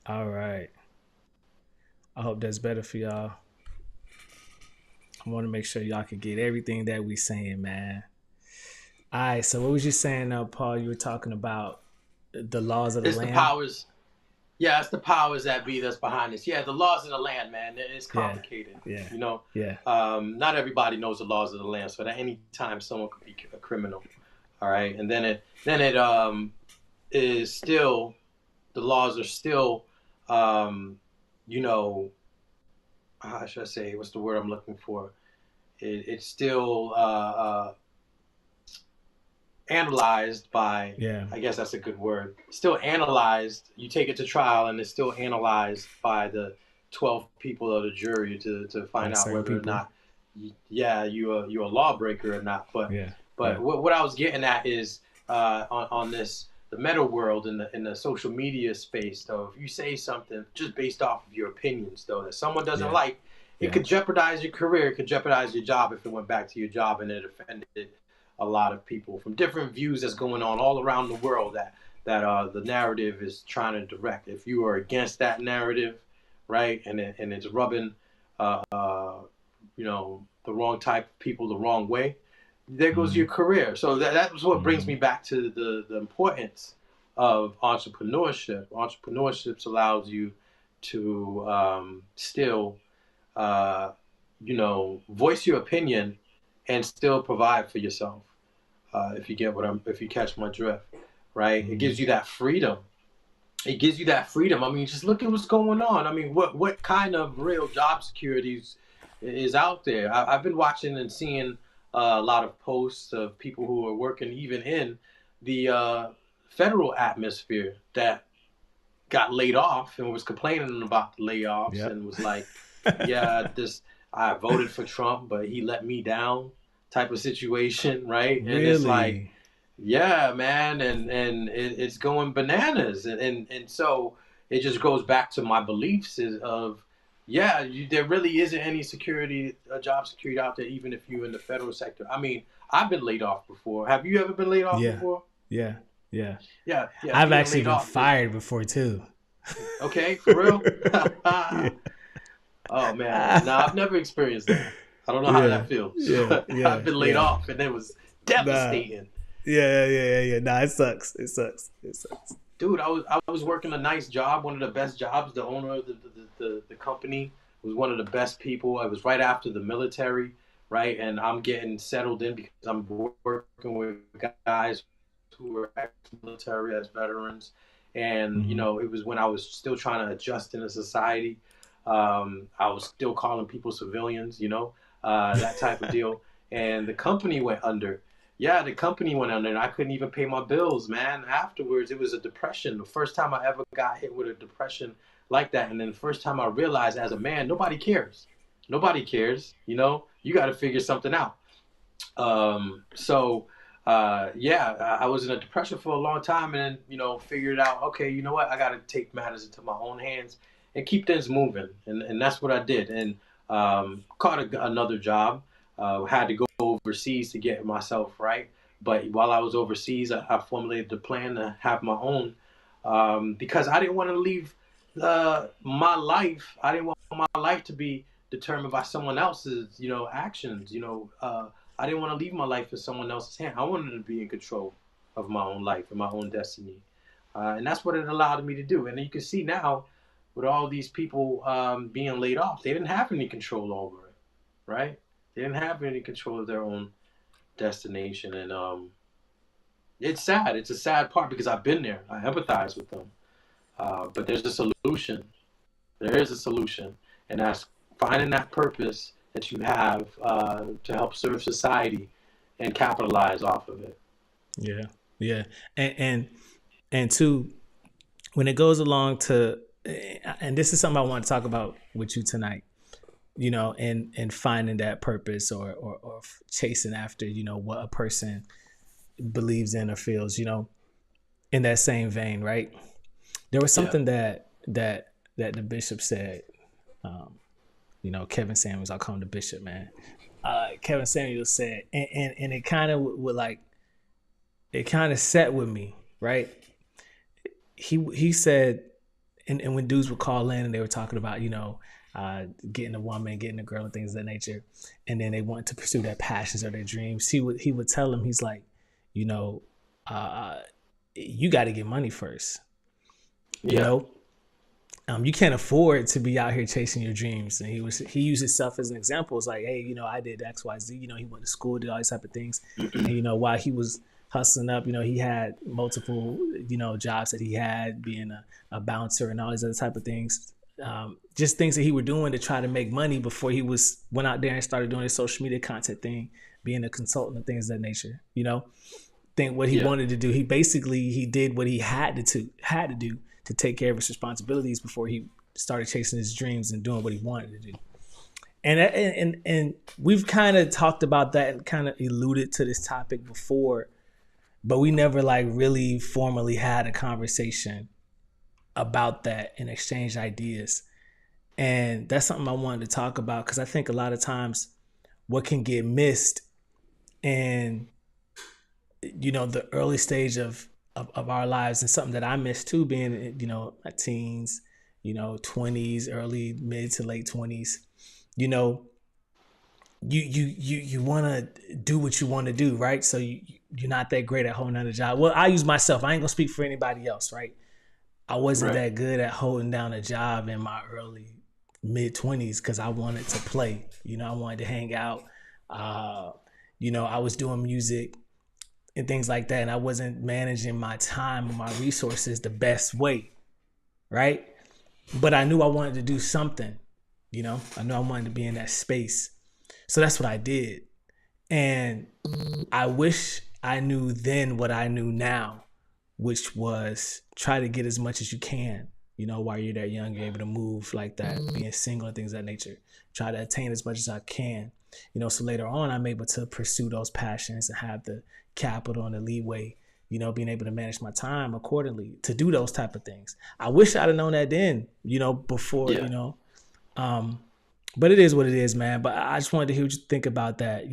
All right. I hope that's better for y'all. I want to make sure y'all can get everything that we saying, man. All right. So what was you saying, Paul? You were talking about the laws of the It's the land. powers. Yeah, it's the powers that be that's behind this. Yeah, the laws of the land, man. It's Yeah. complicated. Yeah. You know, Yeah. not everybody knows the laws of the land, so at any time someone could be a criminal. All right, and then it is still the laws are still, um, you know, how should I say? What's the word I'm looking for? It's still analyzed by, Yeah. I guess that's a good word, still analyzed. You take it to trial and it's still analyzed by the 12 people of the jury to By find out certain whether or people. not, yeah, you're a lawbreaker or not. But Yeah. but Yeah. what I was getting at is on this the meta world in the social media space, though, if you say something just based off of your opinions, though, that someone doesn't Yeah. like, it Yeah. could jeopardize your career, it could jeopardize your job if it went back to your job and it offended a lot of people from different views that's going on all around the world that the narrative is trying to direct. If you are against that narrative, right, and it's rubbing, uh, uh, the wrong type of people the wrong way, there goes Mm-hmm. your career. So that's what brings Mm-hmm. me back to the importance of entrepreneurship. Entrepreneurship allows you to still, uh, voice your opinion and still provide for yourself. If you catch my drift, right? It Mm-hmm. gives you that freedom. It gives you that freedom. I mean, just look at what's going on. I mean, what kind of real job securities is out there? I've been watching and seeing a lot of posts of people who are working even in the federal atmosphere that got laid off and was complaining about the layoffs Yep. and was like, yeah, this I voted for Trump, but he let me down type of situation, right? And it's like, Really? yeah, man, and it's going bananas, and so it just goes back to my beliefs of, yeah, there really isn't any job security out there, even if you're in the federal sector. I mean, I've been laid off before. Have you ever been laid off Yeah. before? Yeah. Yeah. Yeah, yeah, I've being actually laid been off. fired before too. Okay, for real. Yeah. Oh man, no, I've never experienced that. I don't know how Yeah. that feels. Yeah. I've Yeah. been laid Yeah. off, and it was Nah. devastating. Yeah. Yeah. Yeah. Yeah. Nah, it sucks. It sucks. It sucks. Dude, I was working a nice job, one of the best jobs. The owner of the company was one of the best people. I was right after the military, right, and I'm getting settled in because I'm working with guys who are ex-military as veterans, and Mm-hmm. it was when I was still trying to adjust in a society. I was still calling people civilians, that type of deal, and the company went under. Yeah, the company went under, and I couldn't even pay my bills, man. Afterwards, it was a depression. The first time I ever got hit with a depression like that, and then the first time I realized, as a man, nobody cares. Nobody cares. You got to figure something out. Yeah, I was in a depression for a long time, and then figured out, okay, you know what? I got to take matters into my own hands and keep things moving, and that's what I did. And caught another job. Had to go overseas to get myself right. But while I was overseas, I formulated the plan to have my own, because I didn't want to leave my life. I didn't want my life to be determined by someone else's, actions. I didn't want to leave my life in someone else's hand. I wanted to be in control of my own life and my own destiny, and that's what it allowed me to do. And you can see now, with all these people being laid off, they didn't have any control over it, right? They didn't have any control of their own destination, and it's sad. It's a sad part because I've been there. I empathize with them, but there's a solution. There is a solution, and that's finding that purpose that you have to help serve society and capitalize off of it. Yeah. Yeah. And two, when it goes along to, and this is something I want to talk about with you tonight, and finding that purpose, or chasing after, what a person believes in or feels, in that same vein, right? There was Yeah, something that the bishop said. Um, Kevin Samuels, I'll call him the bishop, man. Kevin Samuels said, and it kind of would like, it kind of set with me, right? He said, and when dudes would call in and they were talking about, getting a woman, getting a girl, and things of that nature, and then they want to pursue their passions or their dreams, he would tell them, he's like, you know, you got to get money first. You know, you can't afford to be out here chasing your dreams. And he used himself as an example. It's like, hey, I did X, Y, Z. He went to school, did all these type of things, and while he was hustling up, he had multiple, jobs that he had, being a bouncer and all these other type of things. Just things that he were doing to try to make money before he went out there and started doing his social media content thing, being a consultant and things of that nature. Think what he wanted to do. He did what he had to do to take care of his responsibilities before he started chasing his dreams and doing what he wanted to do. And we've kind of talked about that and kind of alluded to this topic before, but we never like really formally had a conversation about that and exchange ideas. And that's something I wanted to talk about, because I think a lot of times what can get missed in the early stage of our lives, and something that I missed too, being my teens, 20s, early mid to late 20s, you want to do what you want to do, right? So you're not that great at holding down a job. Well, I use myself. I ain't gonna speak for anybody else, right? I wasn't that good at holding down a job in my early mid 20s because I wanted to play. I wanted to hang out. I was doing music and things like that, and I wasn't managing my time and my resources the best way, right? But I knew I wanted to do something. I knew I wanted to be in that space. So that's what I did. And I wish I knew then what I knew now, which was try to get as much as you can, while you're that young, you're able to move like that, being single and things of that nature. Try to attain as much as I can, so later on I'm able to pursue those passions and have the capital and the leeway, being able to manage my time accordingly to do those type of things. I wish I'd have known that then, before, but it is what it is, man. But I just wanted to hear what you think about that.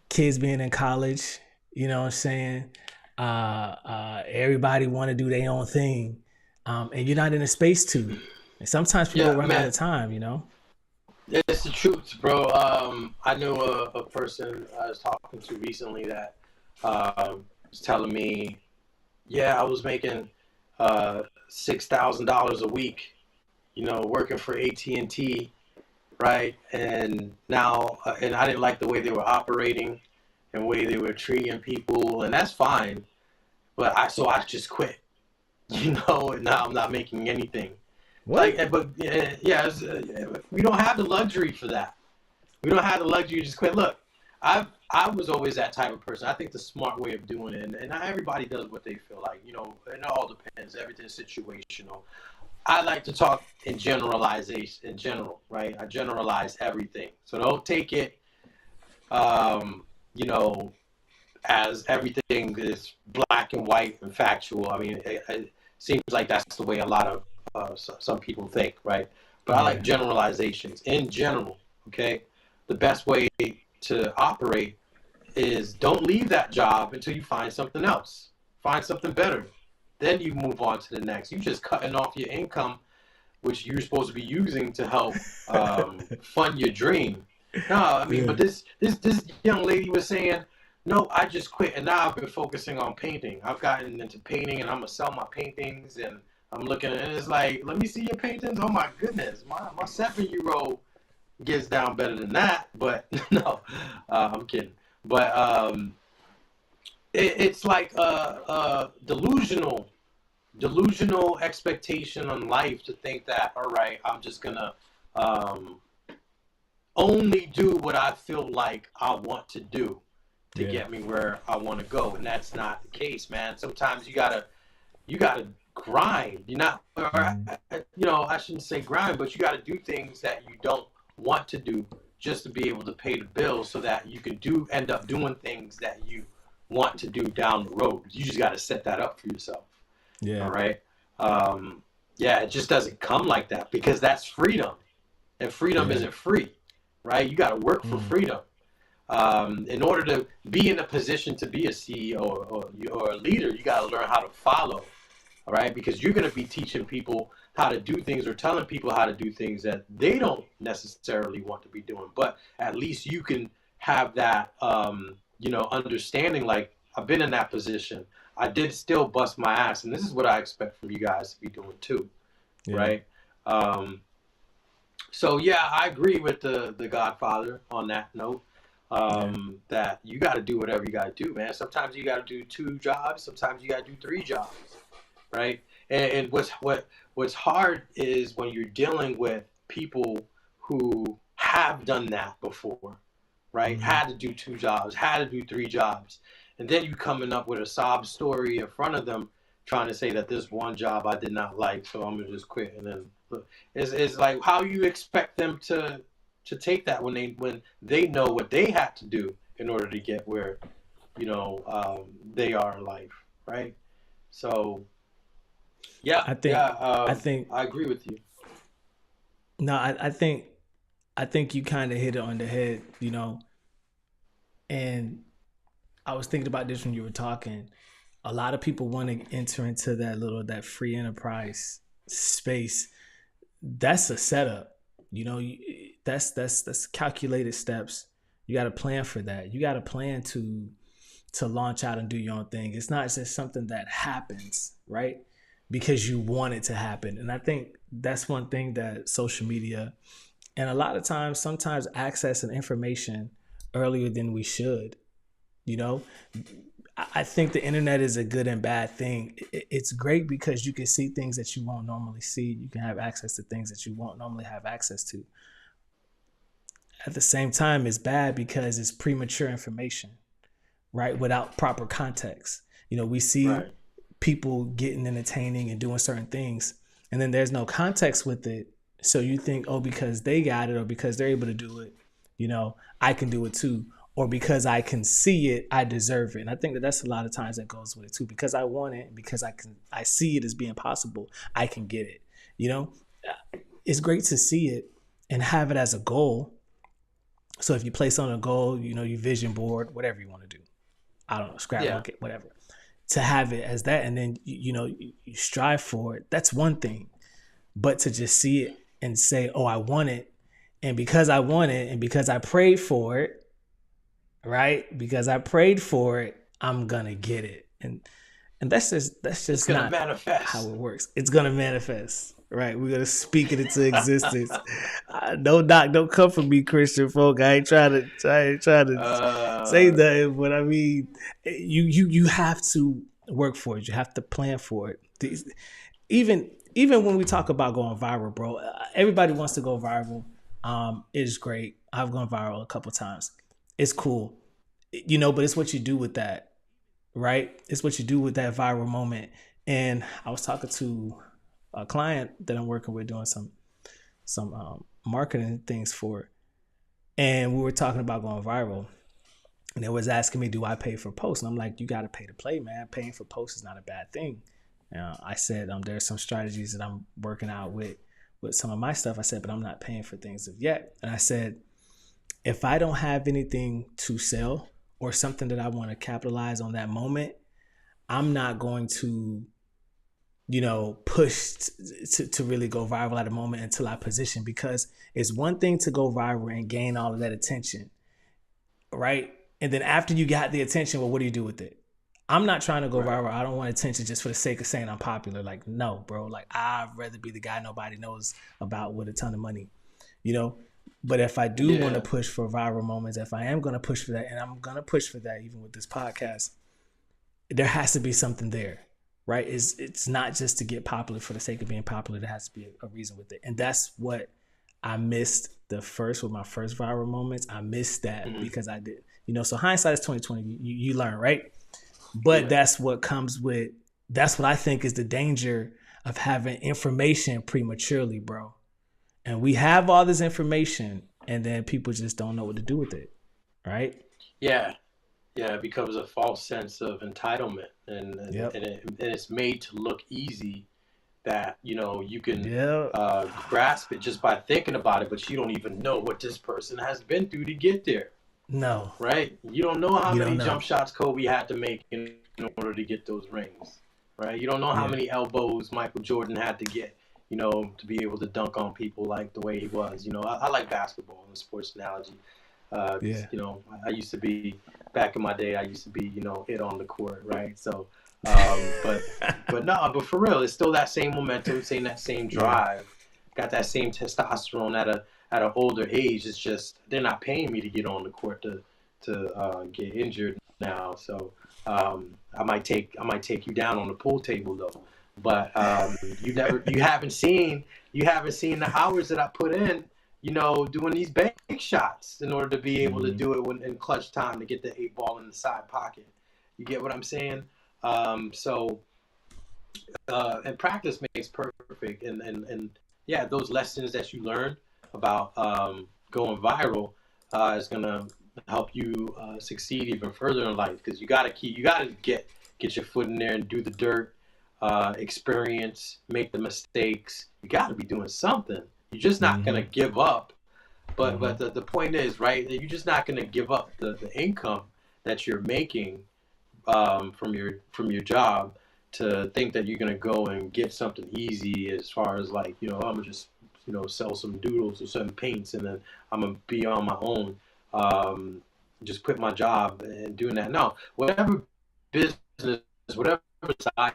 Kids being in college, what I'm saying? Everybody want to do their own thing. And you're not in a space to. And sometimes people run out of time, It's the truth, bro. I knew a person I was talking to recently that was telling me, I was making $6,000 a week, working for AT&T, right? And now, and I didn't like the way they were operating and the way they were treating people, and that's fine. But I just quit, and now I'm not making anything. What? We don't have the luxury for that. We don't have the luxury to just quit. Look, I was always that type of person. I think the smart way of doing it, and not everybody does what they feel like, and it all depends. Everything's situational. I like to talk in generalization, in general, right? I generalize everything. So don't take it, as everything is black and white and factual. I mean, it seems like that's the way a lot of some people think, right? But I like generalizations in general, okay? The best way to operate is don't leave that job until you find something else. Find something better. Then you move on to the next. You're just cutting off your income, which you're supposed to be using to help fund your dream. No, I mean, but this young lady was saying, no, I just quit, and now I've been focusing on painting. I've gotten into painting, and I'm going to sell my paintings, and I'm looking at it, and it's like, let me see your paintings. Oh, my goodness. My 7-year-old gets down better than that, but no, I'm kidding. But it's like a delusional expectation on life to think that, all right, I'm just going to only do what I feel like I want to do to get me where I want to go. And that's not the case, man. Sometimes you gotta grind. You're not, I shouldn't say grind, but you gotta do things that you don't want to do just to be able to pay the bills, so that you can end up doing things that you want to do down the road. You just gotta set that up for yourself. Yeah. All right. It just doesn't come like that, because that's freedom, and freedom isn't free, right? You gotta work for freedom. In order to be in a position to be a CEO or a leader, you got to learn how to follow. All right, because you're going to be teaching people how to do things or telling people how to do things that they don't necessarily want to be doing. But at least you can have that, understanding. Like, I've been in that position. I did still bust my ass, and this is what I expect from you guys to be doing too, right? So yeah, I agree with the Godfather on that note. That you got to do whatever you got to do, man. Sometimes you got to do 2 jobs. Sometimes you got to do 3 jobs, right? And what's hard is when you're dealing with people who have done that before, right? Had to do 2 jobs, had to do 3 jobs, and then you coming up with a sob story in front of them, trying to say that this one job I did not like, so I'm gonna just quit. And then look, it's like, how you expect them to take that when they know what they had to do in order to get where they are in life, right? So yeah, I think I agree with you. No, I think you kind of hit it on the head, and I was thinking about this when you were talking. A lot of people want to enter into that free enterprise space. That's a setup. That's calculated steps. You got to plan for that. You got to plan to launch out and do your own thing. It's not just something that happens, right? Because you want it to happen. And I think that's one thing that social media, and a lot of times, sometimes accessing information earlier than we should. I think the internet is a good and bad thing. It's great because you can see things that you won't normally see. You can have access to things that you won't normally have access to. At the same time, it's bad because it's premature information, right? Without proper context. We see people getting entertaining and doing certain things, and then there's no context with it. So you think, oh, because they got it or because they're able to do it, I can do it too. Or because I can see it, I deserve it. And I think that's a lot of times that goes with it too. Because I want it, because I see it as being possible, I can get it. It's great to see it and have it as a goal. So if you place on a goal, you vision board, whatever you want to do. I don't know, scrapbook it, whatever. To have it as that, and then you strive for it. That's one thing. But to just see it and say, "Oh, I want it," and because I want it, and because I prayed for it. Right? Because I prayed for it, I'm gonna get it. And that's just not manifest. How it works. It's gonna manifest. Right? We're gonna speak it into existence. Don't come for me, Christian folk. I ain't trying to say that, but I mean, you have to work for it. You have to plan for it. Even when we talk about going viral, bro, everybody wants to go viral. It's great. I've gone viral a couple times. It's cool, but it's what you do with that, right? It's what you do with that viral moment. And I was talking to a client that I'm working with doing some marketing things for, and we were talking about going viral. And they was asking me, do I pay for posts? And I'm like, you got to pay to play, man. Paying for posts is not a bad thing. I said, there's some strategies that I'm working out with some of my stuff. I said, but I'm not paying for things of yet. And I said, if I don't have anything to sell or something that I want to capitalize on that moment, I'm not going to, push to really go viral at a moment until I position, because it's one thing to go viral and gain all of that attention, right? And then after you got the attention, well, what do you do with it? I'm not trying to go viral. I don't want attention just for the sake of saying I'm popular. Like, no, bro. Like, I'd rather be the guy nobody knows about with a ton of money, But if I do want to push for viral moments, if I am going to push for that, and I'm going to push for that even with this podcast, there has to be something there, right? It's not just to get popular for the sake of being popular. There has to be a reason with it. And that's what I missed with my first viral moments. I missed that because I did, so hindsight is 20/20. You learn, right? But that's what comes with, that's what I think is the danger of having information prematurely, bro. And we have all this information, and then people just don't know what to do with it, right? Yeah. It becomes a false sense of entitlement, and it's made to look easy that, you can grasp it just by thinking about it, but you don't even know what this person has been through to get there. No. Right? You don't know how many jump shots Kobe had to make in order to get those rings. right? You don't know how Yeah. many elbows Michael Jordan had to get, to be able to dunk on people like the way he was. I like basketball and the sports analogy. Yeah. I used to be, back in my day, I used to be, it on the court, right? So, but for real, it's still that same momentum, that same drive, got that same testosterone at an older age. It's just they're not paying me to get on the court to get injured now. So I might take you down on the pool table though. But you haven't seen the hours that I put in, doing these bank shots in order to be able to do it in clutch time to get the 8-ball in the side pocket. You get what I'm saying? And practice makes perfect. And yeah, those lessons that you learn about going viral is gonna help you succeed even further in life, because you gotta get your foot in there and do the dirt, experience, make the mistakes. You gotta be doing something. You're just not gonna give up. But the point is, right, that you're just not gonna give up the income that you're making from your job to think that you're gonna go and get something easy, as far as like, I'm gonna just sell some doodles or some paints and then I'm gonna be on my own. Just quit my job and doing that. No, whatever business, whatever side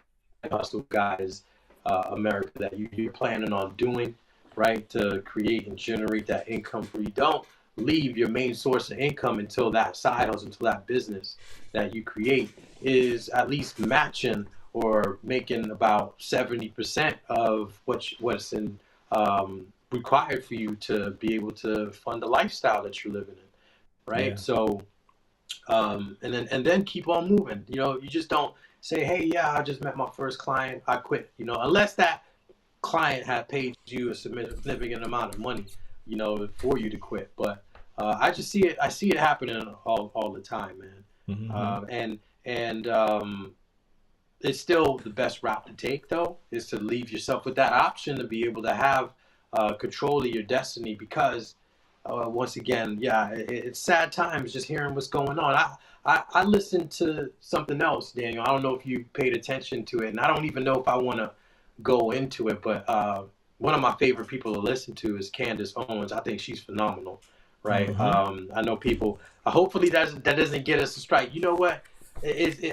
hustle, guys, America, that you're planning on doing, right, to create and generate that income for you. Don't leave your main source of income until that side hustle, until that business that you create is at least matching or making about 70% of what's in required for you to be able to fund the lifestyle that you're living in, right? Yeah. So and then keep on moving. You just don't say, hey, yeah, I just met my first client, I quit, unless that client had paid you a significant amount of money, for you to quit. But I see it happening all the time, man. And it's still the best route to take, though, is to leave yourself with that option to be able to have control of your destiny. Because once again, yeah, it's sad times just hearing what's going on. I listened to something else, Daniel. I don't know if you paid attention to it, and I don't even know if I want to go into it, but one of my favorite people to listen to is Candace Owens. I think she's phenomenal, right? I know people, hopefully that doesn't get us a strike. You know what?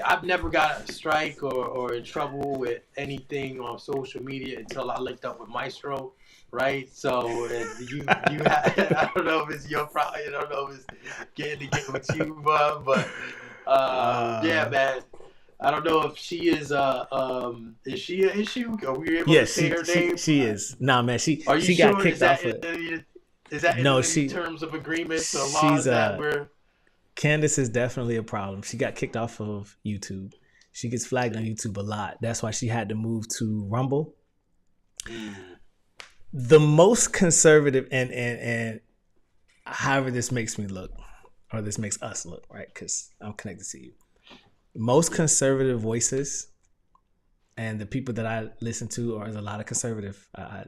I've never got a strike or in trouble with anything on social media until I linked up with Maestro, right? So I don't know if it's your problem. I don't know if it's getting to get with you, but yeah, man. I don't know if she is she an issue? Are we able to say her name? She is. Nah, man, she got kicked off of it. Is that in terms of agreements or laws that we're... Candace is definitely a problem. She got kicked off of YouTube. She gets flagged on YouTube a lot. That's why she had to move to Rumble. The most conservative, and however this makes me look, or this makes us look, right? Because I'm connected to you. Most conservative voices, and the people that I listen to, or there's a lot of conservative. I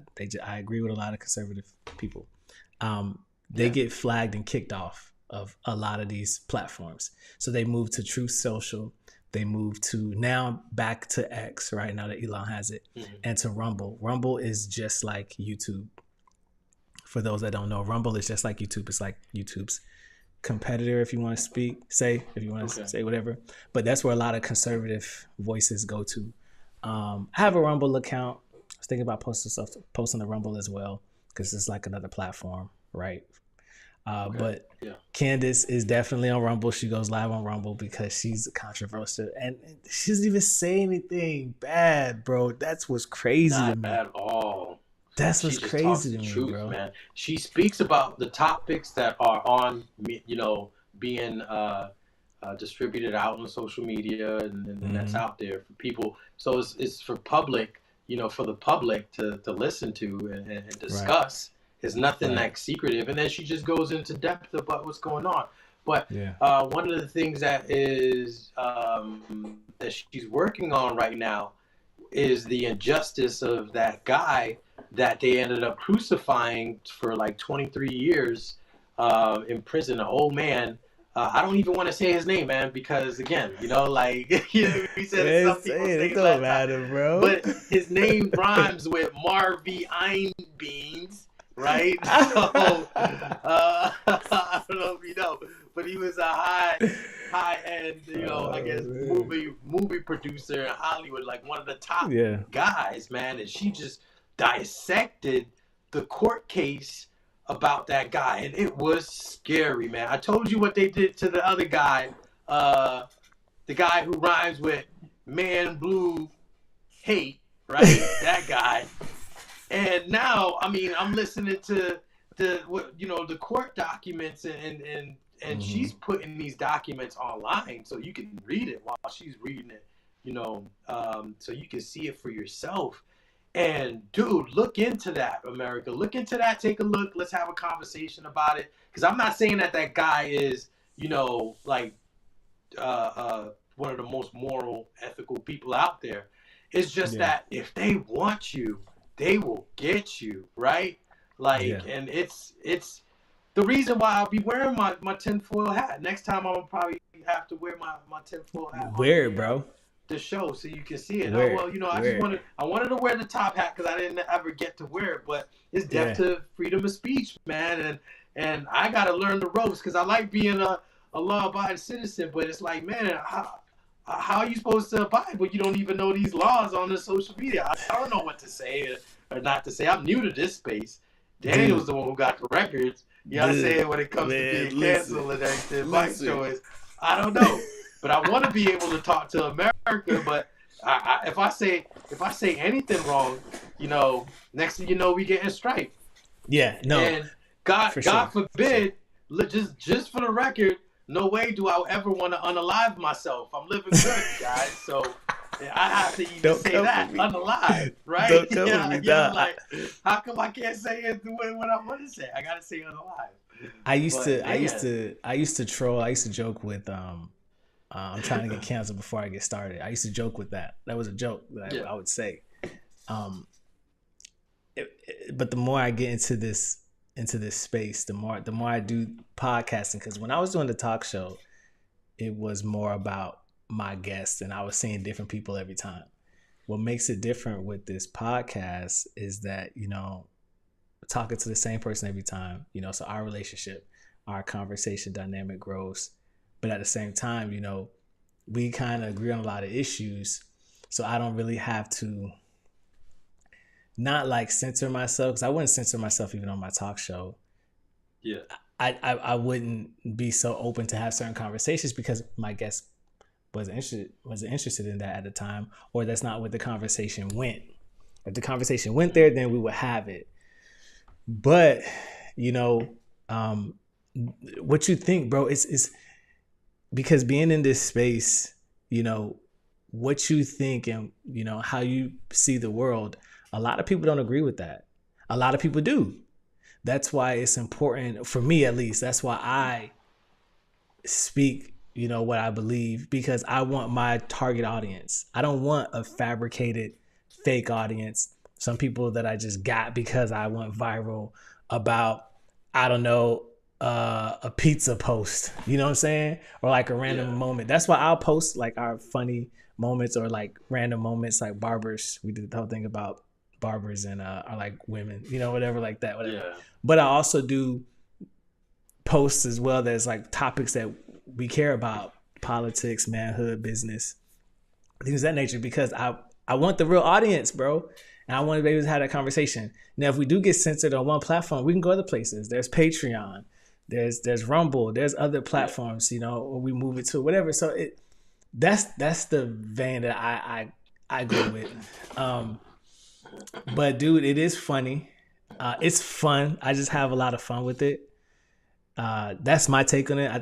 agree with a lot of conservative people. They get flagged and kicked off of a lot of these platforms. So they move to Truth Social. They move to now back to X, right now that Elon has it, and to Rumble. Rumble is just like YouTube. For those that don't know, Rumble is just like YouTube. It's like YouTube's competitor, if you want to say whatever. But that's where a lot of conservative voices go to. I have a Rumble account. I was thinking about posting the Rumble as well, because it's like another platform, right? But Candace is definitely on Rumble. She goes live on Rumble because she's controversial, and she doesn't even say anything bad, bro. That's what's crazy to me. Not at all. That's what's crazy to me, truth, bro. Man. She speaks about the topics that are on, being distributed out on social media, and that's out there for people. So it's for public, for the public to listen to and discuss. Right. It's nothing like secretive, and then she just goes into depth about what's going on. But one of the things that is that she's working on right now is the injustice of that guy that they ended up crucifying for like 23 years in prison, an old man I don't even want to say his name, man, because again, like he said some people's It names don't last time, matter, bro. but his name rhymes with Marvy Einbeins, right? So I don't know if you know, but he was a high end, I guess movie producer in Hollywood, like one of the top guys, man. And she just dissected the court case about that guy, and it was scary, man. I told you what they did to the other guy, the guy who rhymes with Man Blue Hate, right? That guy. And now, I mean, I'm listening to the court documents, and she's putting these documents online so you can read it while she's reading it, so you can see it for yourself. And dude, look into that, America. Look into that. Take a look. Let's have a conversation about it. Because I'm not saying that guy is, like one of the most moral, ethical people out there. It's just that if they want you, they will get you, right? Like, and it's the reason why I'll be wearing my tinfoil hat. Next time I'll probably have to wear my tinfoil hat. Wear it, bro. The show so you can see it. I wanted to wear the top hat because I didn't ever get to wear it, but it's death to freedom of speech, man, and I gotta learn the ropes because I like being a law-abiding citizen, but it's like, man, how are you supposed to abide but you don't even know these laws on the social media? I don't know what to say or not to say. I'm new to this space. Daniel's the one who got the records. You know what I'm saying, when it comes to being canceled and everything. My choice. I don't know. But I want to be able to talk to America. But if I say anything wrong, next thing you know, we get in strife. Yeah, no. And God forbid, just for the record, no way do I ever want to unalive myself. I'm living good, guys. So I have to even say that, unalive, right? Don't come with me, like, how come I can't say it the way what I want to say? I gotta say unalive. I used to troll. I used to joke with I'm trying to get canceled before I get started. I used to joke with that. That was a joke that I would say. But the more I get into this space, the more I do podcasting. Because when I was doing the talk show, it was more about my guests, and I was seeing different people every time. What makes it different with this podcast is that talking to the same person every time. So our relationship, our conversation dynamic grows. But at the same time, we kind of agree on a lot of issues. So I don't really have to not like censor myself, because I wouldn't censor myself even on my talk show. Yeah. I wouldn't be so open to have certain conversations because my guest wasn't interested in that at the time, or that's not what the conversation went. If the conversation went there, then we would have it. But, what you think, bro, it's because being in this space, what you think and, how you see the world, a lot of people don't agree with that. A lot of people do. That's why it's important, for me at least, that's why I speak, what I believe, because I want my target audience. I don't want a fabricated fake audience. Some people that I just got because I went viral about, I don't know, a pizza post, you know what I'm saying? Or like a random moment. That's why I'll post like our funny moments or like random moments, like barbers. We did the whole thing about barbers and are like women, whatever like that, whatever. Yeah. But I also do posts as well that's like topics that we care about, politics, manhood, business, things of that nature, because I want the real audience, bro. And I want to be able to have that conversation. Now, if we do get censored on one platform, we can go other places. There's Patreon. There's Rumble, there's other platforms, or we move it to whatever. So that's the vein that I go with. But dude, it is funny. It's fun. I just have a lot of fun with it. That's my take on it. I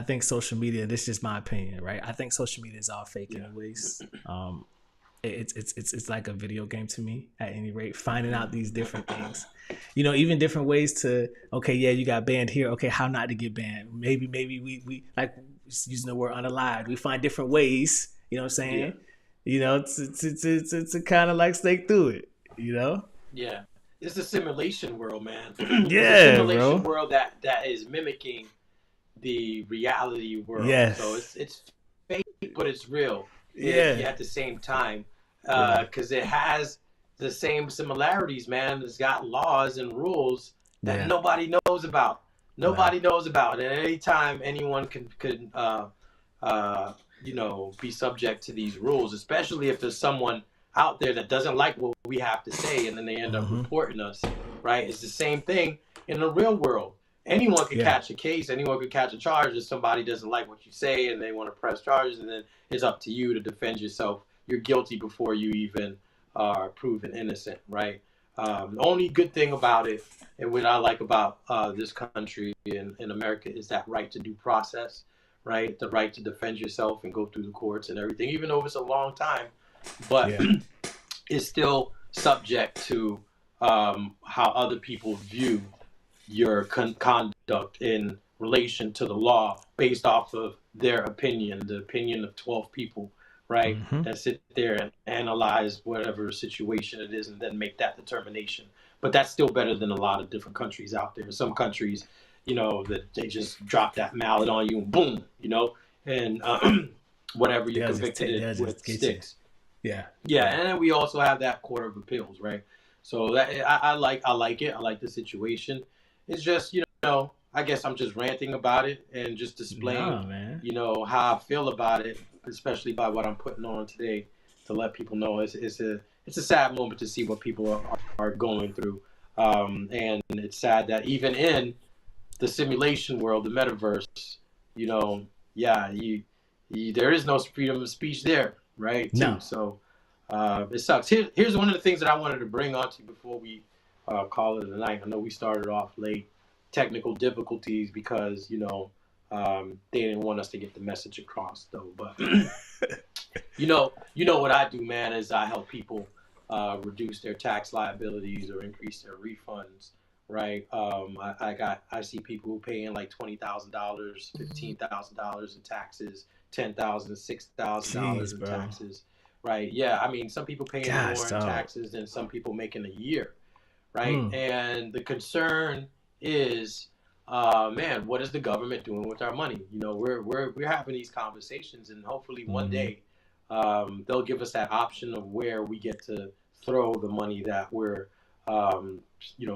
think social media, this is just my opinion, right? I think social media is all fake anyways. It's like a video game to me at any rate, finding out these different things, even different ways to, okay, yeah, you got banned here. Okay, how not to get banned? Maybe we like using the word unalived. We find different ways, you know what I'm saying? Yeah. To kind of like stake through it, Yeah. It's a simulation world, man. Yeah, it's a simulation bro. world that is mimicking the reality world. So Yes. it's fake, but it's real. Yeah. At the same time, Yeah. because it has the same similarities, man. It's got laws and rules that Yeah. nobody knows about. Wow. Nobody knows about. And at any time, anyone could uh, be subject to these rules, especially if there's someone out there that doesn't like what we have to say, and then they end up Mm-hmm. reporting us. Right? It's the same thing in the real world. Anyone could Yeah. catch a case. Anyone could catch a charge if somebody doesn't like what you say, and they want to press charges, and then it's up to you to defend yourself. You're guilty before you even are proven innocent, right? The only good thing about it, and what I like about this country in America, is that right to due process, right? The right to defend yourself and go through the courts and everything, even though it's a long time, but Yeah. it's still subject to how other people view your conduct in relation to the law based off of their opinion, the opinion of 12 people, right? Mm-hmm. That sit there and analyze whatever situation it is and then make that determination. But that's still better than a lot of different countries out there. Some countries, that they just drop that mallet on you and boom, and whatever you're convicted with sticks. Yeah. Yeah, and then we also have that Court of Appeals, right? So that I like it. I like the situation. It's just, I guess I'm just ranting about it and just displaying, man. How I feel about it, especially by what I'm putting on today, to let people know it's a sad moment to see what people are going through. And it's sad that even in the simulation world, the metaverse, there is no freedom of speech there, right? No. Too. So it sucks. Here's one of the things that I wanted to bring on to you before we call it a night. I know we started off late, technical difficulties because they didn't want us to get the message across though. But you know what I do, man, is I help people reduce their tax liabilities or increase their refunds. Right. I see people who pay in like $20,000, $15,000 in taxes, $10,000, $6,000 in taxes. Right. Yeah. I mean, some people paying more in taxes than some people make in a year. Right. And the concern is, man, what is the government doing with our money? We're having these conversations, and hopefully one day they'll give us that option of where we get to throw the money that we're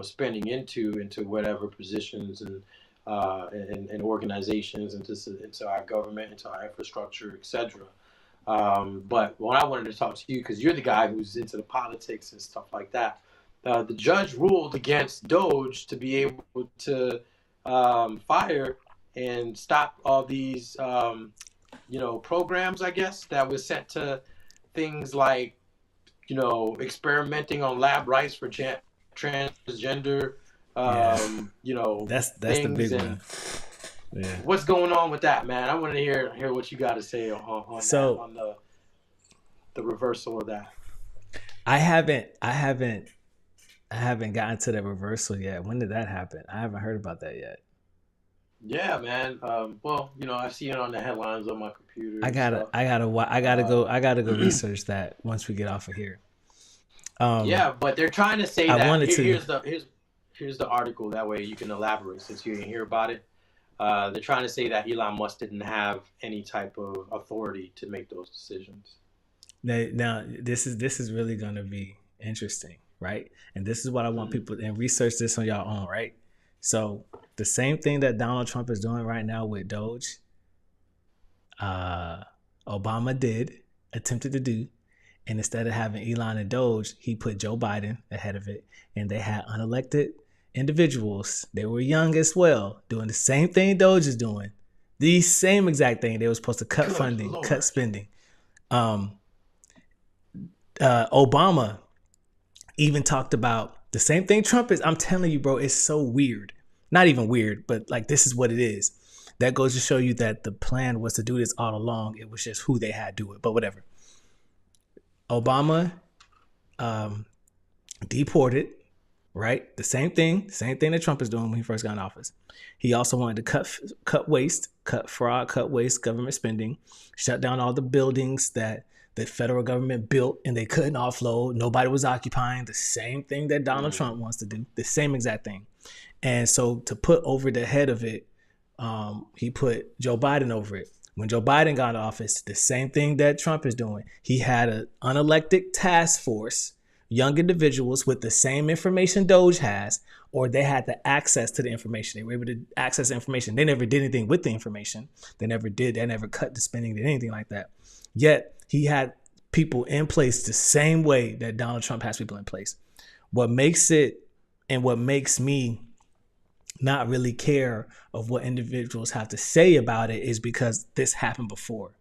spending into whatever positions and organizations, into our government, into our infrastructure, etc. But what I wanted to talk to you, because you're the guy who's into the politics and stuff like that. The judge ruled against Doge to be able to fire and stop all these programs, I guess, that was sent to things like experimenting on lab rights for transgender that's the big one. Yeah. What's going on with that, man? I want to hear what you got to say on the reversal of that. I haven't gotten to the reversal yet. When did that happen? I haven't heard about that yet. Yeah, man. Well, I see it on the headlines on my computer. I gotta go research that once we get off of here. Yeah, but they're trying to say that. Here's the article. That way you can elaborate since you didn't hear about it. They're trying to say that Elon Musk didn't have any type of authority to make those decisions. Now this is really going to be interesting, right? And this is what I want people and research this on your own, right? So the same thing that Donald Trump is doing right now with Doge, Obama attempted to do, and instead of having Elon and Doge, he put Joe Biden ahead of it, and they had unelected individuals. They were young as well, doing the same thing Doge is doing, the same exact thing. They were supposed to cut funding, cut spending. Obama even talked about the same thing Trump is. I'm telling you, bro, it's so weird. Not even weird, but like this is what it is. That goes to show you that the plan was to do this all along. It was just who they had do it, but whatever. Obama deported, right? The same thing that Trump is doing when he first got in office. He also wanted to cut waste, cut fraud, cut waste, government spending, shut down all the buildings that the federal government built and they couldn't offload. Nobody was occupying. The same thing that Donald Trump wants to do, the same exact thing. And so to put over the head of it He put Joe Biden over it. When Joe Biden got into office, the same thing that Trump is doing. He had an unelected task force, young individuals with the same information Doge has, or they had the access to the information. They were able to access the information. They never did anything with the information. They never cut the spending, did anything like that. Yet he had people in place the same way that Donald Trump has people in place. What makes it, and what makes me not really care of what individuals have to say about it, is because this happened before,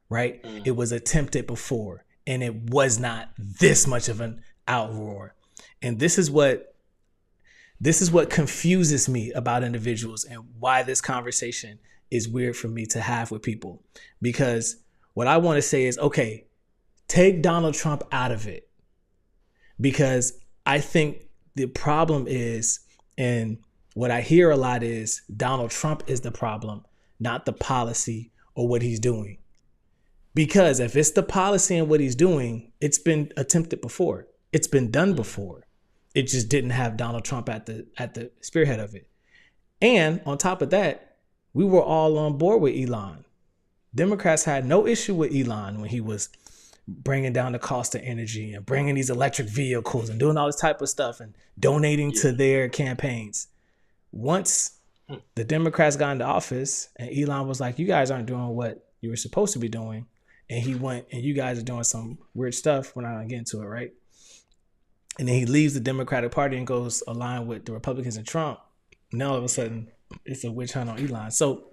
right? It was attempted before, and it was not this much of an outroar. And this is what confuses me about individuals, and why this conversation is weird for me to have with people. Because what I want to say is, okay, take Donald Trump out of it, because I think the problem is, and what I hear a lot is, Donald Trump is the problem, not the policy or what he's doing. Because if it's the policy and what he's doing, it's been attempted before. It's been done before. It just didn't have Donald Trump at the spearhead of it. And on top of that, we were all on board with Elon. Democrats had no issue with Elon when he was bringing down the cost of energy and bringing these electric vehicles and doing all this type of stuff and donating to their campaigns. Once the Democrats got into office and Elon was like, you guys aren't doing what you were supposed to be doing, and he went, and you guys are doing some weird stuff, we're not gonna get into it, right? And then he leaves the Democratic Party and goes align with the Republicans and Trump. Now all of a sudden it's a witch hunt on Elon. So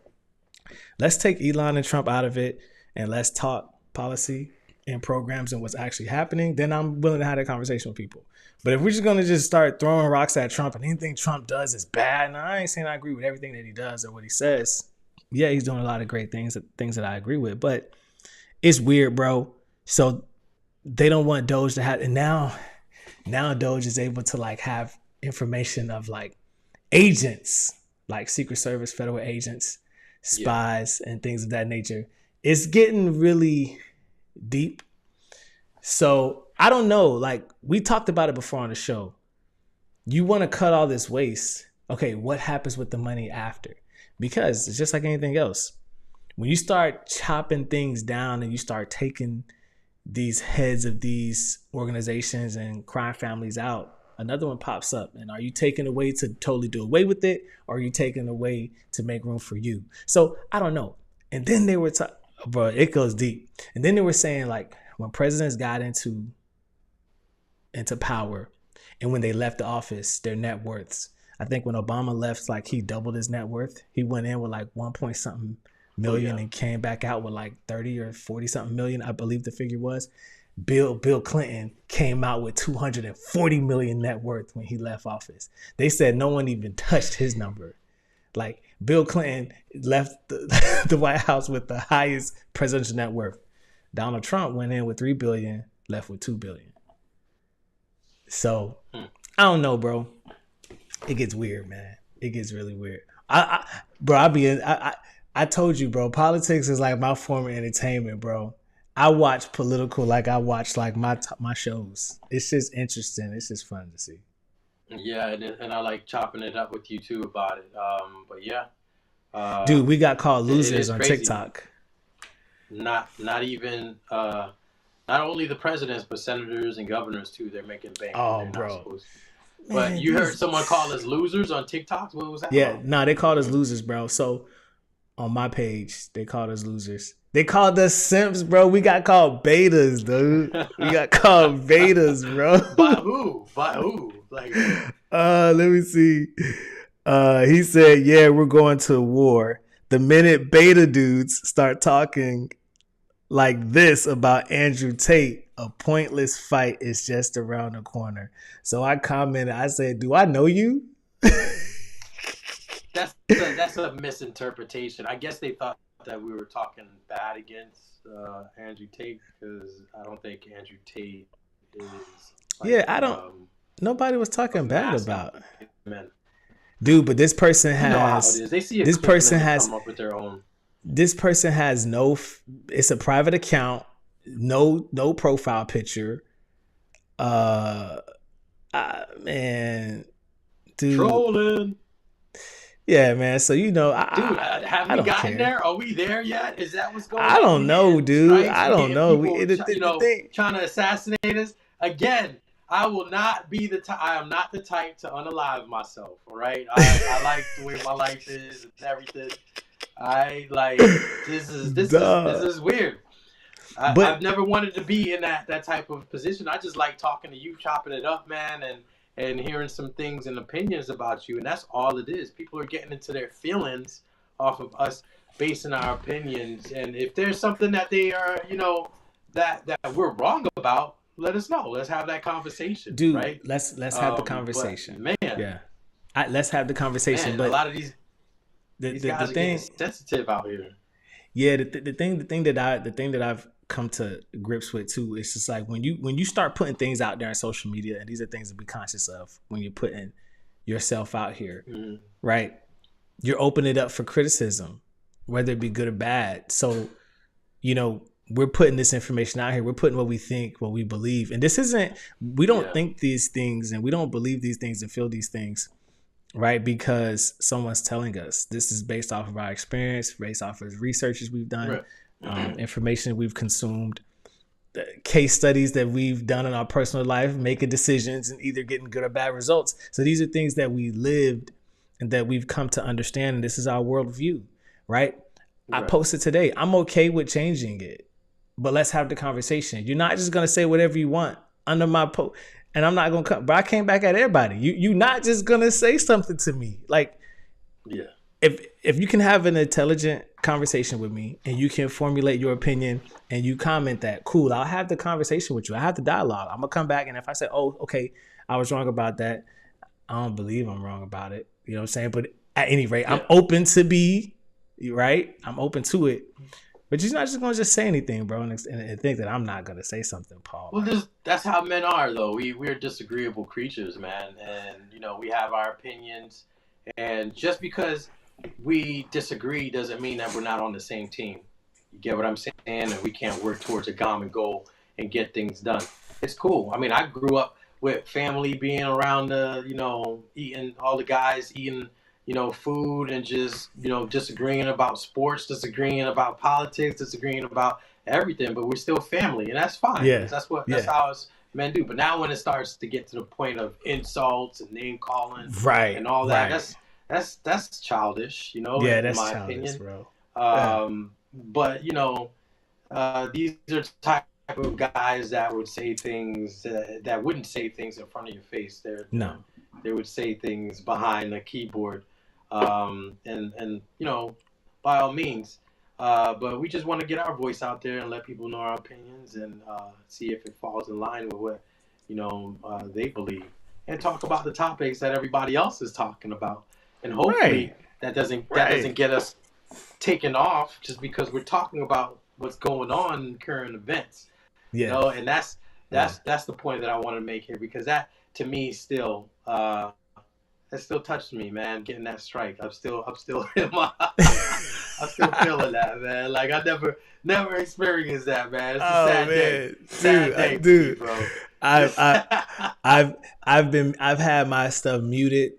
let's take Elon and Trump out of it, and let's talk policy and programs and what's actually happening. Then I'm willing to have that conversation with people. But if we're just going to just start throwing rocks at Trump and anything Trump does is bad, and I ain't saying I agree with everything that he does or what he says. Yeah, he's doing a lot of great things that I agree with, but it's weird, bro. So they don't want Doge to have, and now Doge is able to like have information of like agents, like Secret Service, federal agents, spies, and things of that nature. It's getting really deep. So I don't know, like we talked about it before on the show. You want to cut all this waste. Okay, what happens with the money after? Because it's just like anything else. When you start chopping things down and you start taking these heads of these organizations and crime families out, another one pops up. And are you taking away to totally do away with it, or are you taking away to make room for you? So I don't know. And then they were bro, it goes deep. And then they were saying like when presidents got into power and when they left the office, their net worths. I think when Obama left, like he doubled his net worth. He went in with like 1 point something million and came back out with like 30 or 40 something million, I believe the figure was. Bill Clinton came out with 240 million net worth when he left office. They said no one even touched his number. Like Bill Clinton left the White House with the highest presidential net worth. Donald Trump went in with 3 billion, left with 2 billion. So I don't know, bro. It gets weird, man. It gets really weird. I told you, bro, politics is like my form of entertainment, bro. I watch political like I watch like my shows. It's just interesting. It's just fun to see. Yeah, and I like chopping it up with you too about it. But yeah, dude, we got called losers on crazy. TikTok. Not even not only the presidents, but senators and governors too. They're making bank. Oh, bro. But man, you heard someone call us losers on TikTok? What was that? Yeah, no, they called us losers, bro. So on my page, they called us losers. They called us simps, bro. We got called betas, dude. We got called betas, bro. By who? By who? Like, let me see. He said, yeah, we're going to war. The minute beta dudes start talking like this about Andrew Tate, a pointless fight is just around the corner. So I commented, I said, do I know you? That's a misinterpretation. I guess they thought that we were talking bad against Andrew Tate, because I don't think Andrew Tate is like, nobody was talking bad about it. Dude, but this person has, you know how it is. They see this person has come up with their own. This person has it's a private account, no profile picture. Man, dude. Trolling. Yeah, man. So Dude, have I we don't gotten care. there? Are we there yet? Is that what's going I on? don't We know, getting dude. strikes? I We don't getting know. people, The thing, trying to assassinate us? Again, I will not be the type. I am not the type to unalive myself. All right. I like the way my life is and everything. I like this duh. is weird. I've But never wanted to be in that type of position. I just like talking to you, chopping it up, man, and hearing some things and opinions about you, and that's all it is. People are getting into their feelings off of us basing our opinions, and if there's something that they are, that we're wrong about, let us know. Let's have that conversation, dude, right? let's have the But conversation. man, Yeah, let's have the conversation. a But lot of these the guys are getting thing, sensitive out here. yeah, the thing that I've come to grips with too is just like when you start putting things out there on social media, and these are things to be conscious of when you're putting yourself out here, right? You're opening it up for criticism, whether it be good or bad. So, we're putting this information out here. We're putting what we think, what we believe. And this isn't, we don't think these things and we don't believe these things and feel these things, right? Because someone's telling us. This is based off of our experience, based off of researches we've done, information we've consumed, case studies that we've done in our personal life, making decisions and either getting good or bad results. So these are things that we lived and that we've come to understand. And this is our worldview, right? I posted today. I'm okay with changing it, but let's have the conversation. You're not just going to say whatever you want under my post. And I'm not going to come, but I came back at everybody. You're not just going to say something to me. Like, if you can have an intelligent conversation with me and you can formulate your opinion and you comment that, cool, I'll have the conversation with you. I have the dialogue. I'm going to come back. And if I say, oh, okay, I was wrong about that, I don't believe I'm wrong about it. You know what I'm saying? But at any rate, I'm open to be, right? I'm open to it. But you're not just going to just say anything, bro, and think that I'm not going to say something, Paul. Well, that's how men are, though. We're disagreeable creatures, man. And, we have our opinions. And just because we disagree doesn't mean that we're not on the same team. You get what I'm saying? And we can't work towards a common goal and get things done. It's cool. I mean, I grew up with family being around eating, all the guys eating, food and just, disagreeing about sports, disagreeing about politics, disagreeing about everything, but we're still family, and that's fine. Yeah. That's how us men do. But now when it starts to get to the point of insults and name calling, and all that, that's childish, Yeah, that's in my childish, opinion. bro. But these are type of guys that would say things that wouldn't say things in front of your face. They would say things behind the keyboard, and by all means. But we just want to get our voice out there and let people know our opinions and see if it falls in line with what they believe, and talk about the topics that everybody else is talking about, and hopefully that doesn't get us taken off just because we're talking about what's going on in current events. And that's the point that I want to make here, because that to me still that still touched me, man. Getting that strike, I'm still in my I'm still feeling that, man. Like I never experienced that, man. It's a sad day. Sad day, dude, bro. I've had my stuff muted.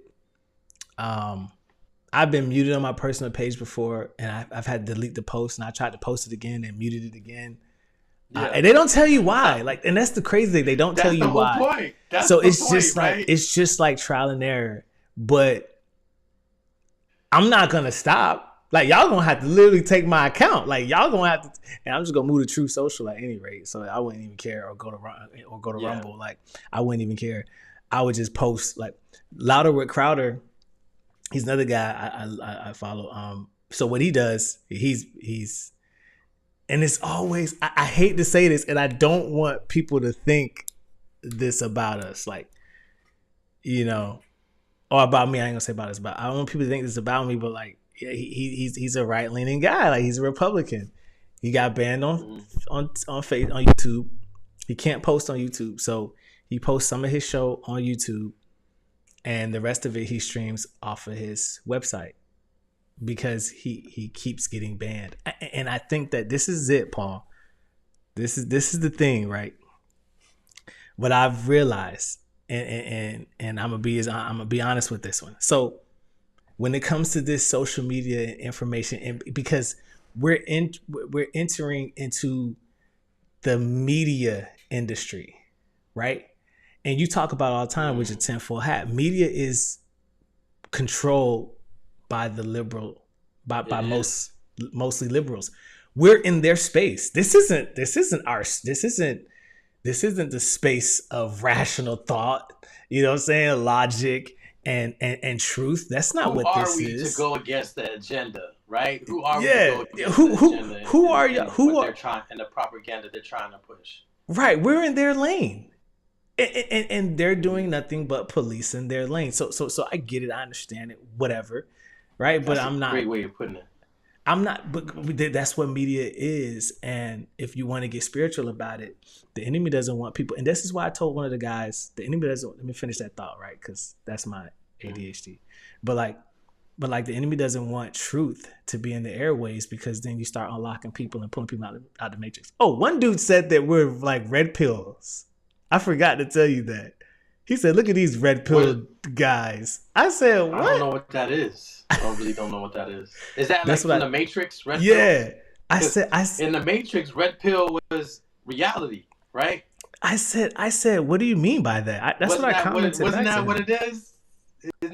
I've been muted on my personal page before, and I've had to delete the post, and I tried to post it again and muted it again. And they don't tell you why. Like, and that's the crazy thing. They don't tell you why. That's the whole point. So it's just like trial and error. But I'm not gonna stop. Like, y'all gonna have to literally take my account. Like, y'all gonna have to, and I'm just gonna move to True Social at any rate. So I wouldn't even care, or go to Rumble. Like, I wouldn't even care. I would just post. Like, Louder with Crowder, he's another guy I follow. So what he does, he's and it's always, I hate to say this, and I don't want people to think this about us, like, or about me. I ain't gonna say about us, but I don't want people to think this about me. But like, yeah, he's a right leaning guy. Like, he's a Republican. He got banned on YouTube. He can't post on YouTube, so he posts some of his show on YouTube, and the rest of it he streams off of his website, because he keeps getting banned. And I think that this is it, Paul. This is the thing, right? What I've realized, and I'm gonna be honest with this one. So when it comes to this social media information, and because we're entering into the media industry, right? And you talk about all the time with your tinfoil hat. Media is controlled by the liberal, by mostly liberals. We're in their space. This isn't the space of rational thought. You know what I'm saying? Logic and truth. That's not what this is. Who are we to go against the agenda, right? Who are we to go against the agenda? Who are you? Who are they're trying, and the propaganda they're trying to push? Right, we're in their lane. And they're doing nothing but policing their lane. So I get it, I understand it, whatever, right? But I'm not. Great way of putting it. I'm not. But that's what media is, and if you want to get spiritual about it, the enemy doesn't want people. And this is why I told one of the guys, the enemy doesn't. Let me finish that thought, right? Because that's my ADHD. But like the enemy doesn't want truth to be in the airways, because then you start unlocking people and pulling people out the matrix. Oh, one dude said that we're like red pills. I forgot to tell you that. He said, "Look at these red pill guys." I said, "What?" I don't know what that is. I really don't know what that is. Is that that's like from the Matrix? Red yeah. Pill? I said, in the Matrix, red pill was reality, right? I said, what do you mean by that? That's what I commented. Wasn't that what it is?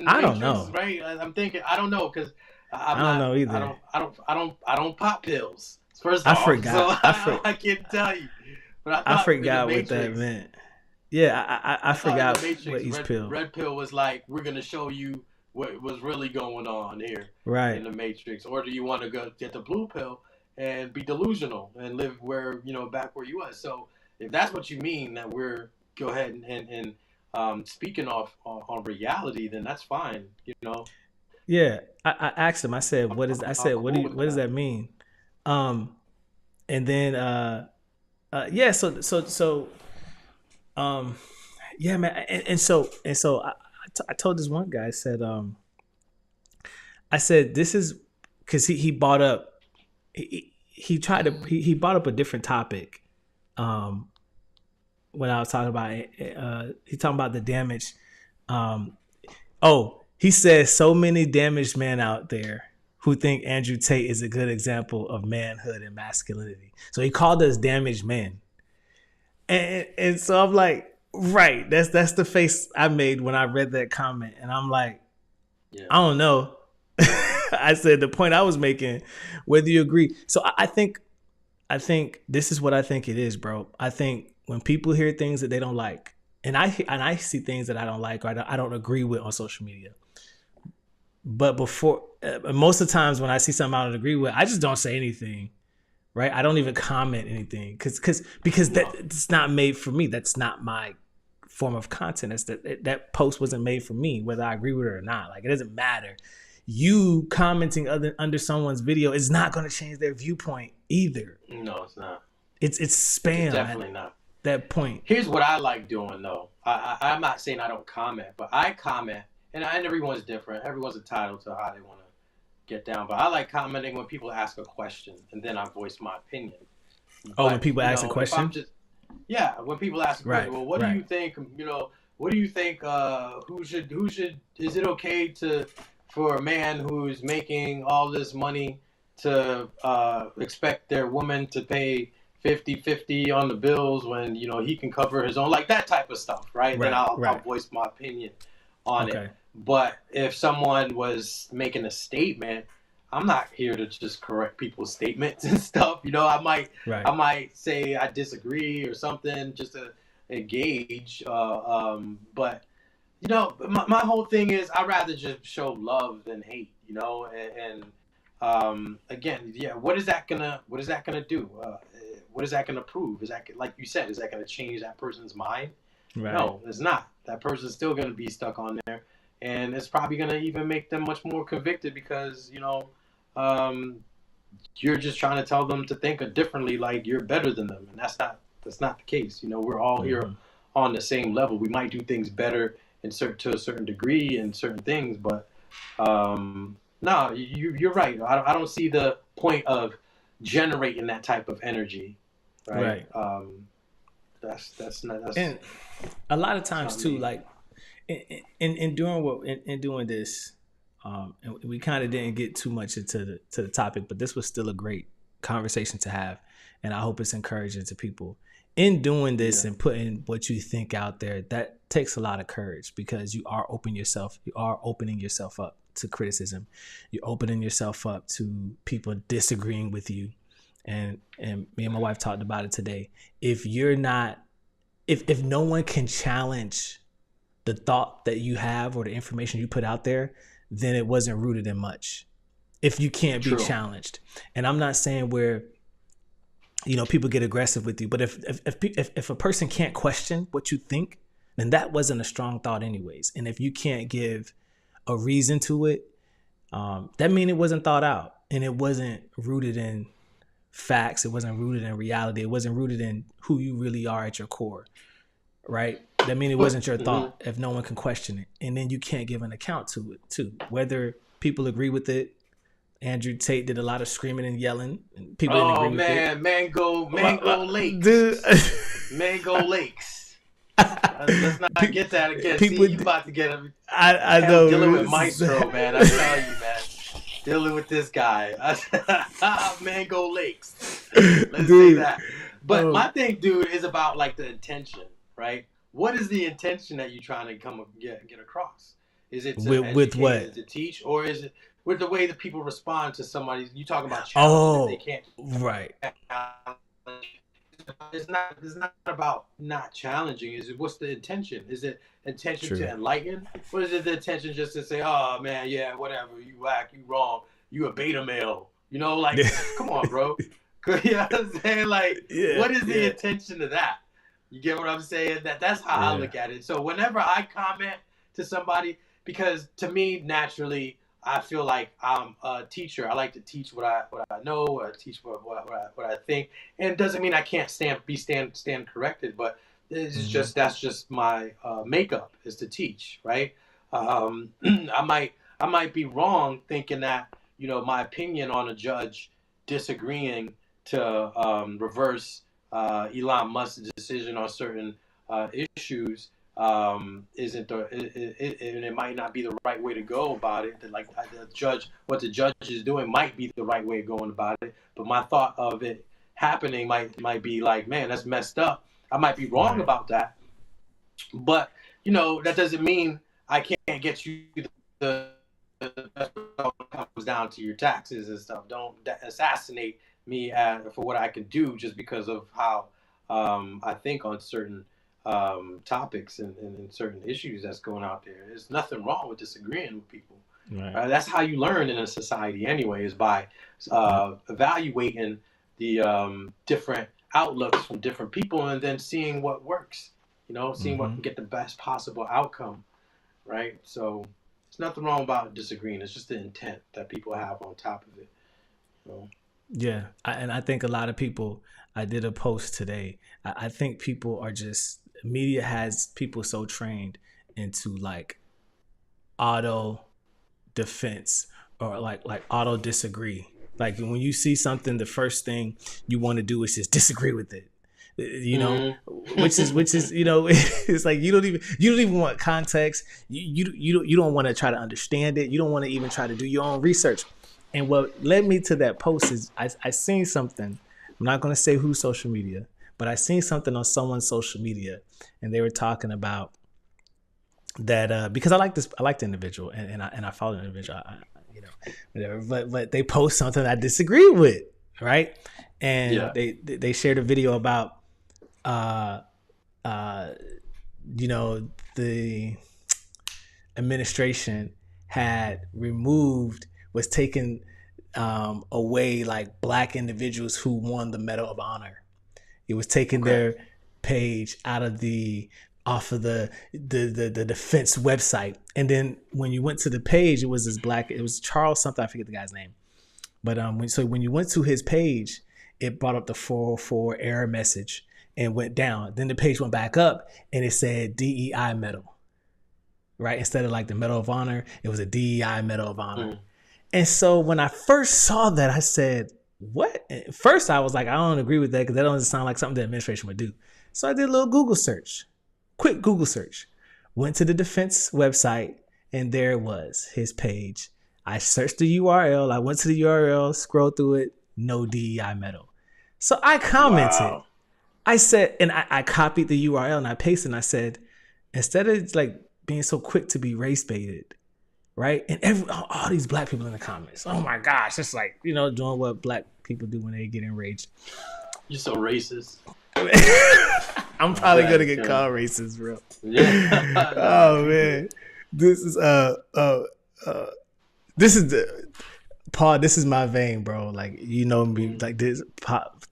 I don't know. Right? I'm thinking. I don't know, because I don't know either. I don't pop pills. First I off, forgot. So I can't tell you. But I forgot what that meant. Yeah, I forgot what each pill. Red pill was like, we're gonna show you what was really going on here, right, in the Matrix. Or do you want to go get the blue pill and be delusional and live where, back where you was? So if that's what you mean, that we're go ahead and speaking on reality, then that's fine, Yeah, I asked him. I said, "What is?" I said, "What does that mean?" And then yeah, so yeah, man, and so I told this one guy. I said this is because he brought up he brought up a different topic when I was talking about he talking about the damage. He says so many damaged men out there who think Andrew Tate is a good example of manhood and masculinity. So he called us damaged men. And so I'm like, right, that's the face I made when I read that comment. And I'm like, yeah. I don't know. I said the point I was making, whether you agree. So I think this is what I think it is, bro. I think when people hear things that they don't like, and I see things that I don't like or I don't agree with on social media. But most of the times when I see something I don't agree with, I just don't say anything. Right, I don't even comment anything because it's not made for me. That's not my form of content. That post wasn't made for me, whether I agree with it or not. Like, it doesn't matter. You commenting under someone's video is not going to change their viewpoint either. No, it's not. It's spam. It's definitely not. That point. Here's what I like doing though. I'm not saying I don't comment, but I comment, and everyone's different. Everyone's entitled to how they want to get down, but I like commenting when people ask a question and then I voice my opinion. When people ask a question? When people ask a question, well, what do you think, what do you think, who should, is it okay for a man who's making all this money to expect their woman to pay 50-50 on the bills when, he can cover his own, like that type of stuff, right? Then I'll voice my opinion on it. But if someone was making a statement, I'm not here to just correct people's statements and stuff. I might say I disagree or something just to engage. But my whole thing is I'd rather just show love than hate. And again, yeah, what is that gonna do? What is that gonna prove? Is that, like you said, is that gonna change that person's mind? Right. No, it's not. That person's still gonna be stuck on there. And it's probably going to even make them much more convicted because, you're just trying to tell them to think differently, like you're better than them. And that's not the case. We're all here on the same level. We might do things better to a certain degree in certain things, but no, you're right. I don't see the point of generating that type of energy. Right. That's not. And a lot of times too, like, in doing this, And we kind of didn't get too much into the topic, but this was still a great conversation to have, and I hope it's encouraging to people. In doing this and putting what you think out there, that takes a lot of courage, because you are opening yourself up to criticism. You're opening yourself up to people disagreeing with you. And me and my wife talked about it today. If no one can challenge the thought that you have or the information you put out there, then it wasn't rooted in much. If you can't be challenged. And I'm not saying where, people get aggressive with you, but if a person can't question what you think, then that wasn't a strong thought anyways. And if you can't give a reason to it, that means it wasn't thought out, and it wasn't rooted in facts. It wasn't rooted in reality. It wasn't rooted in who you really are at your core, right? That means it wasn't your thought if no one can question it. And then you can't give an account to it too, whether people agree with it. Andrew Tate did a lot of screaming and yelling, and people didn't agree with it. Mango Lakes. Dude. Mango Lakes. Let's not get that again. People, you about to get him. I know. Dealing with Maestro, man. I tell you, man. Dealing with this guy. Mango Lakes. Let's say that. But my thing, dude, is about like the intention, right? What is the intention that you're trying to get across? Is it to educate, with what? Is it to teach, or is it with the way that people respond to somebody? You talking about challenges they can't. Right. It's not about not challenging. What's the intention? Is it intention to enlighten? Or is it the intention just to say, oh man, yeah, whatever, you whack, you wrong, you a beta male? Come on, bro. You know what I'm saying? What is the intention of that? You get what I'm saying? That's how I look at it. So whenever I comment to somebody, because to me, naturally, I feel like I'm a teacher. I like to teach what I know, or teach what I think. And it doesn't mean I can't stand corrected, but it's that's just my makeup is to teach, right? I might be wrong thinking that my opinion on a judge disagreeing to reverse Elon Musk's decision on certain issues isn't and it might not be the right way to go about it. What the judge is doing might be the right way of going about it, but my thought of it happening might be like, man, that's messed up. I might be wrong about that, but that doesn't mean I can't get you the comes down to your taxes and stuff. Don't assassinate me for what I can do just because of how I think on certain topics and certain issues that's going out there. There's nothing wrong with disagreeing with people. Right. That's how you learn in a society anyway, is by evaluating the different outlooks from different people and then seeing what works, seeing what can get the best possible outcome, right? So there's nothing wrong about disagreeing. It's just the intent that people have on top of it. Yeah, and I think a lot of people, I did a post today, I think people are just, media has people so trained into like auto defense or like auto disagree. Like when you see something, the first thing you want to do is just disagree with it, which is it's like you don't even want context. You don't want to try to understand it. You don't want to even try to do your own research. And what led me to that post is I seen something. I'm not going to say whose social media, but I seen something on someone's social media, and they were talking about that because I like the individual, and I follow the individual, whatever. But they post something I disagree with, right? And they shared a video about the administration was taking away like Black individuals who won the Medal of Honor. It was taking their page off of the defense website. And then when you went to the page, it was Charles something, I forget the guy's name. But when you went to his page, it brought up the 404 error message and went down. Then the page went back up and it said DEI medal, right? Instead of like the Medal of Honor, it was a DEI Medal of Honor. And so when I first saw that, I said, what? At first I was like, I don't agree with that because that doesn't sound like something the administration would do. So I did a little Google search, quick Google search, went to the defense website, and there it was, his page. I searched the URL. I went to the URL, scrolled through it, no DEI metal. So I commented. Wow. I said, and I copied the URL and I pasted and I said, instead of like being so quick to be race baited, right? And all these black people in the comments, oh my gosh, it's like, you know, doing what black people do when they get enraged. You're so racist. I'm probably gonna get called racist, bro. Yeah. Oh man, this is the Paul. This is my vein, bro. Like, you know me, like this.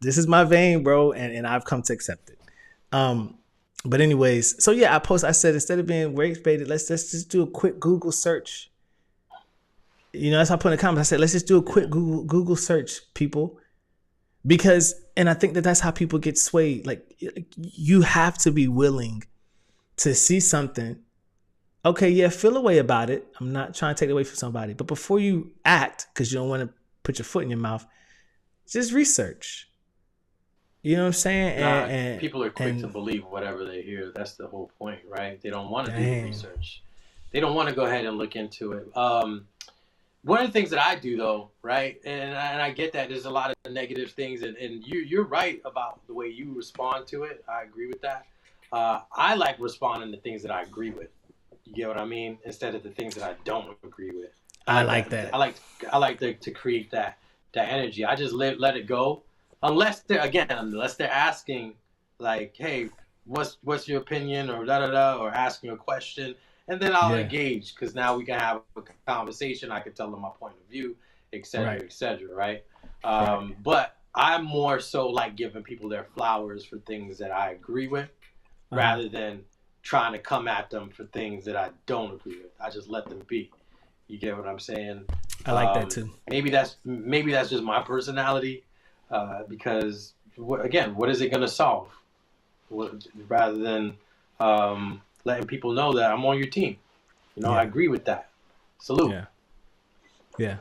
This is my vein, bro, and I've come to accept it. But anyways, so yeah, I said, instead of being race baited, let's just do a quick Google search. You know, that's how I put in the comments. I said, let's just do a quick Google search, people. Because, and I think that's how people get swayed. Like, you have to be willing to see something. Okay, yeah, feel a way about it. I'm not trying to take it away from somebody. But before you act, because you don't want to put your foot in your mouth, just research. You know what I'm saying? And people are quick to believe whatever they hear. That's the whole point, right? They don't want to do the research. They don't want to go ahead and look into it. One of the things that I do, though, right, and I get that there's a lot of negative things, and you're right about the way you respond to it. I agree with that. I like responding to things that I agree with. You get what I mean? Instead of the things that I don't agree with. I like that. I like to create that energy. I just let it go. Unless they're asking, like, hey, what's your opinion, or or asking a question, and then I'll engage, because now we can have a conversation. I can tell them my point of view, et cetera, right? But I'm more so like giving people their flowers for things that I agree with, rather than trying to come at them for things that I don't agree with. I just let them be. You get what I'm saying? I like that too. Maybe that's just my personality. Because again, what is it going to solve? Rather than letting people know that I'm on your team. You know, I agree with that. Salute. Yeah.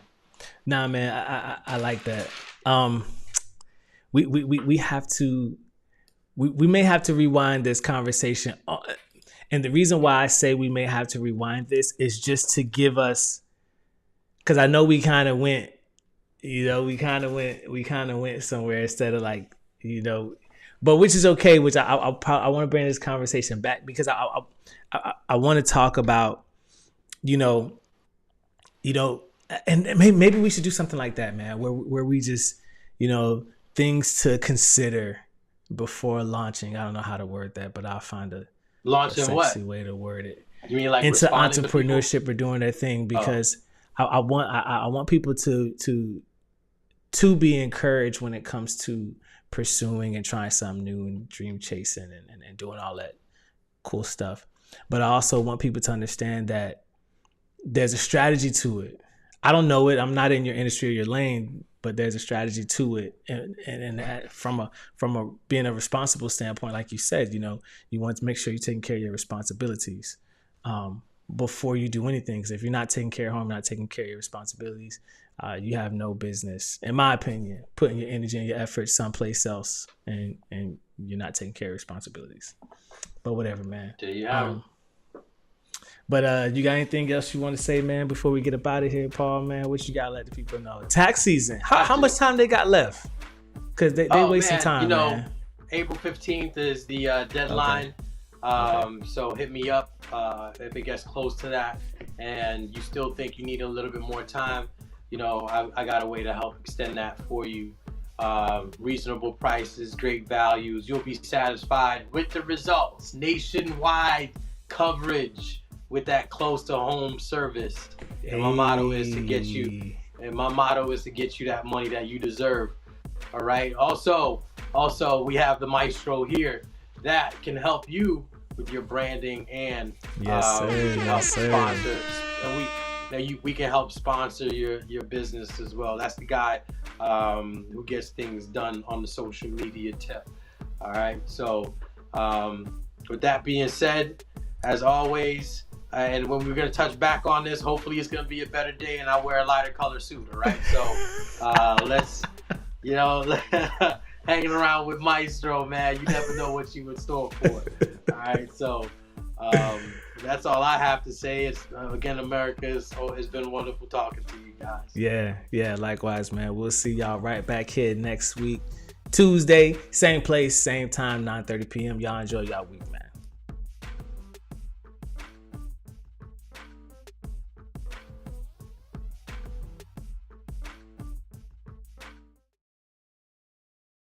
Nah, man, I like that. We have to. We may have to rewind this conversation, and the reason why I say we may have to rewind this is just to give us, because I know we kind of went. You know, we kind of went somewhere instead of, like, you know, but which is okay. Which I want to bring this conversation back, because I want to talk about, you know, and maybe we should do something like that, man, where we just, you know, things to consider before launching. I don't know how to word that, but I'll find a sexy way to word it. You mean like into entrepreneurship or doing their thing, because I want people to be encouraged when it comes to pursuing and trying something new and dream chasing and doing all that cool stuff. But I also want people to understand that there's a strategy to it. I don't know it. I'm not in your industry or your lane, but there's a strategy to it. And that from a being a responsible standpoint, like you said, you know, you want to make sure you're taking care of your responsibilities before you do anything. Because if you're not taking care of home, not taking care of your responsibilities, you have no business, in my opinion, putting your energy and your efforts someplace else, and you're not taking care of responsibilities. But whatever, man. There you have it. But you got anything else you want to say, man, before we get up out of here, Paul, man? What you got to let the people know? Tax season. How much time they got left? Because they wasting time, you know, man. April 15th is the deadline. So hit me up if it gets close to that and you still think you need a little bit more time. You know, I got a way to help extend that for you. Reasonable prices, great values. You'll be satisfied with the results. Nationwide coverage with that close to home service. And my motto is to get you. And my motto is to get you that money that you deserve. All right. Also, we have the Maestro here that can help you with your branding and sponsors. And we can help sponsor your business as well. That's the guy who gets things done on the social media tip. All right. So with that being said, as always, and when we're going to touch back on this, hopefully it's going to be a better day and I'll wear a lighter color suit. All right. So let's, you know, hanging around with Maestro, man, you never know what you in store for. All right. So that's all I have to say. It's again, America. It's been wonderful talking to you guys. Yeah, likewise, man. We'll see y'all right back here next week, Tuesday, same place, same time, 9:30 p.m. Y'all enjoy y'all week, man.